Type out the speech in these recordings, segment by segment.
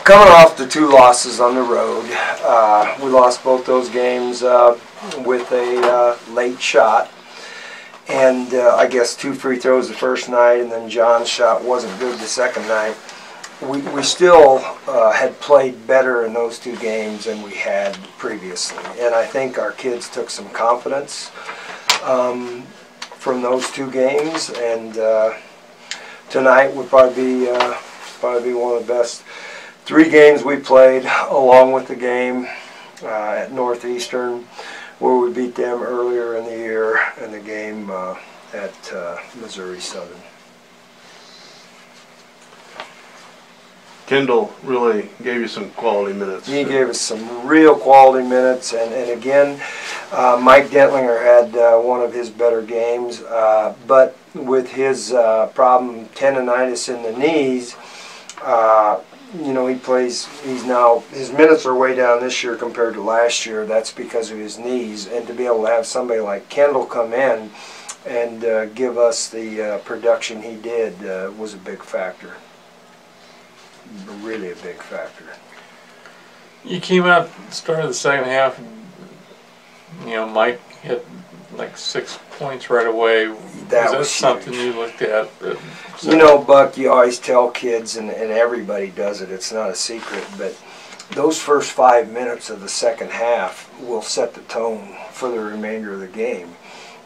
Coming off the 2 losses on the road, we lost both those games with a late shot, and I guess 2 free throws the first night, and then John's shot wasn't good the second night. We still had played better in those 2 games than we had previously, and I think our kids took some confidence from those 2 games, and tonight would probably be one of the best 3 games we played, along with the game at Northeastern, where we beat them earlier in the year, and the game at Missouri Southern. Kendall really gave you some quality minutes. He gave us some real quality minutes, and again, Mike Dentlinger had one of his better games, but with his problem, tendonitis in the knees, you know, his minutes are way down this year compared to last year. That's because of his knees, and to be able to have somebody like Kendall come in and give us the production he did was a big factor. Really a big factor. You came out, started the second half, and you know, Mike hit like 6 points right away. That was something huge. you looked at? You know, Buck, you always tell kids, and everybody does it, it's not a secret, but those first 5 minutes of the second half will set the tone for the remainder of the game.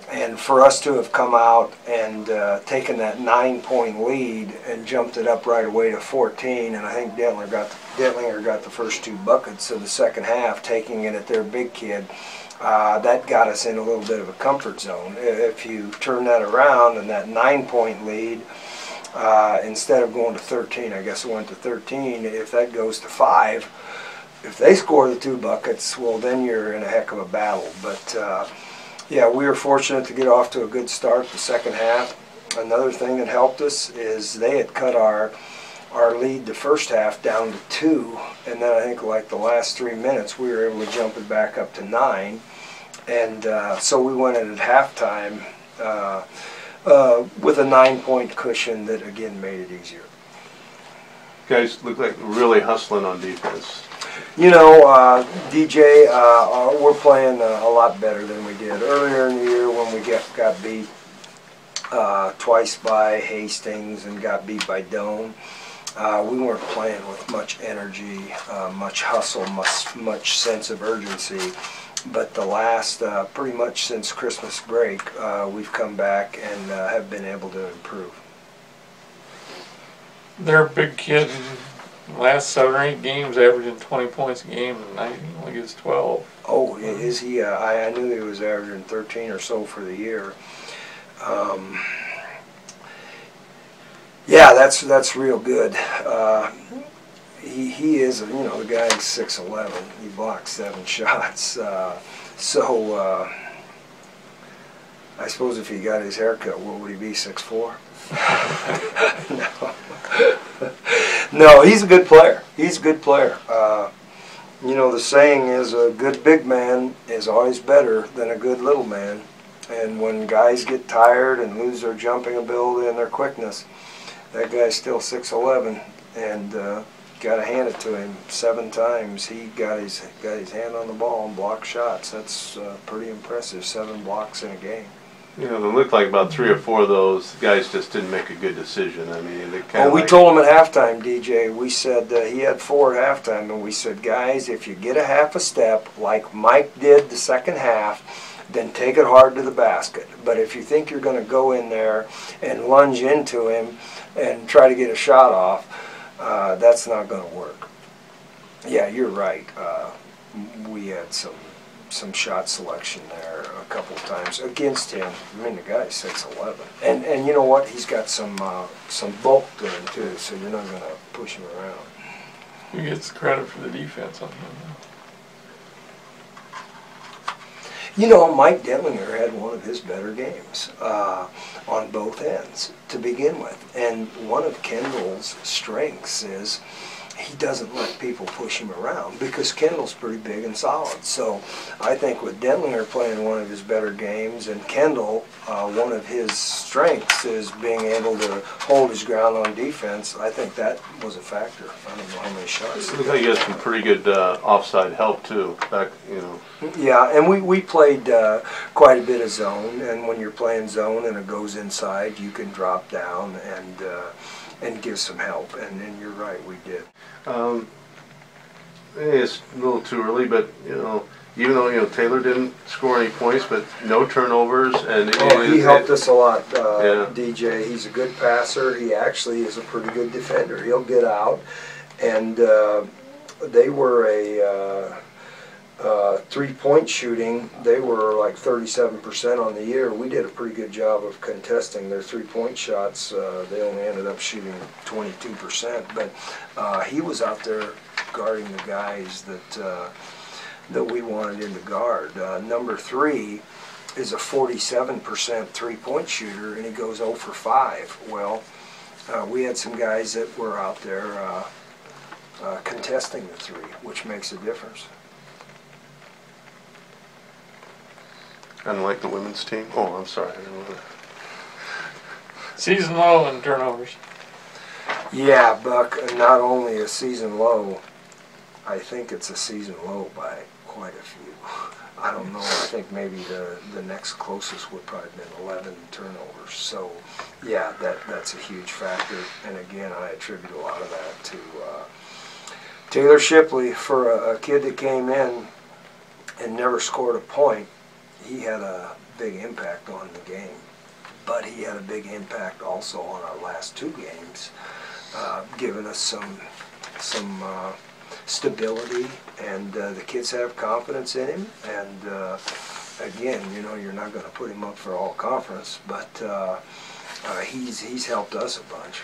And for us to have come out and taken that 9-point lead and jumped it up right away to 14, and I think Dentlinger got the first 2 buckets of the second half, taking it at their big kid. That got us in a little bit of a comfort zone. If you turn that around and that 9-point lead, instead of going to 13, I guess it went to 13, if that goes to 5, if they score the 2 buckets, well, then you're in a heck of a battle. But yeah, we were fortunate to get off to a good start the second half. Another thing that helped us is they had cut our lead the first half down to 2, and then I think like the last 3 minutes we were able to jump it back up to 9, and so we went in at halftime with a 9-point cushion that again made it easier. You guys look like really hustling on defense. You know, DJ, we're playing a lot better than we did earlier in the year when we got beat twice by Hastings and got beat by Doane. We weren't playing with much energy, much hustle, much sense of urgency. But the last, pretty much since Christmas break, we've come back and have been able to improve. They're a big kid. Last 7 or 8 games, averaging 20 points a game, and I only gets 12. Oh, is he? I knew he was averaging 13 or so for the year. Yeah, that's real good. He is, you know, the guy's 6'11". He blocked 7 shots. So I suppose if he got his haircut, what would he be? 6'4"? No. No, he's a good player. He's a good player. You know, the saying is a good big man is always better than a good little man. And when guys get tired and lose their jumping ability and their quickness, that guy's still 6'11", and got to hand it to him. 7 times he got his hand on the ball and blocked shots. That's pretty impressive. 7 blocks in a game. You know, it looked like about 3 or 4 of those guys just didn't make a good decision. I mean, they kind of. We told him at halftime, DJ. We said he had 4 at halftime, and we said, guys, if you get a half a step like Mike did the second half, then take it hard to the basket. But if you think you're going to go in there and lunge into him and try to get a shot off, that's not going to work. Yeah, you're right. We had some shot selection there a couple of times against him. I mean, the guy's 6'11", and you know what? He's got some bulk to him too, so you're not going to push him around. Who gets credit for the defense on him? You know, Mike Dentlinger had one of his better games on both ends to begin with, and one of Kendall's strengths is he doesn't let people push him around because Kendall's pretty big and solid. So I think with Dendlinger playing one of his better games and Kendall, one of his strengths is being able to hold his ground on defense, I think that was a factor. I don't know how many shots. Looks like you got some pretty good offside help too. Back, you know. Yeah, and we played quite a bit of zone, and when you're playing zone and it goes inside, you can drop down and give some help, and you're right, we did. It's a little too early, but you know, even though Taylor didn't score any points, but no turnovers, and he helped us a lot. Yeah. DJ, he's a good passer. He actually is a pretty good defender. He'll get out, and they were a 3-point shooting. They were like 37% on the year. We did a pretty good job of contesting their 3-point shots. They only ended up shooting 22%, but he was out there guarding the guys that we wanted in to guard. Number 3 is a 47% 3-point shooter, and he goes 0 for 5. Well, we had some guys that were out there contesting the 3, which makes a difference. Unlike the women's team. Oh, I'm sorry. Season low in turnovers. Yeah, Buck, not only a season low, I think it's a season low by quite a few. I don't know, I think maybe the next closest would probably have been 11 turnovers. So, yeah, that's a huge factor. And again, I attribute a lot of that to Taylor Shipley. For a kid that came in and never scored a point, he had a big impact on the game, but he had a big impact also on our last 2 games, giving us some stability, and the kids have confidence in him. And again, you're not going to put him up for all conference, but he's helped us a bunch.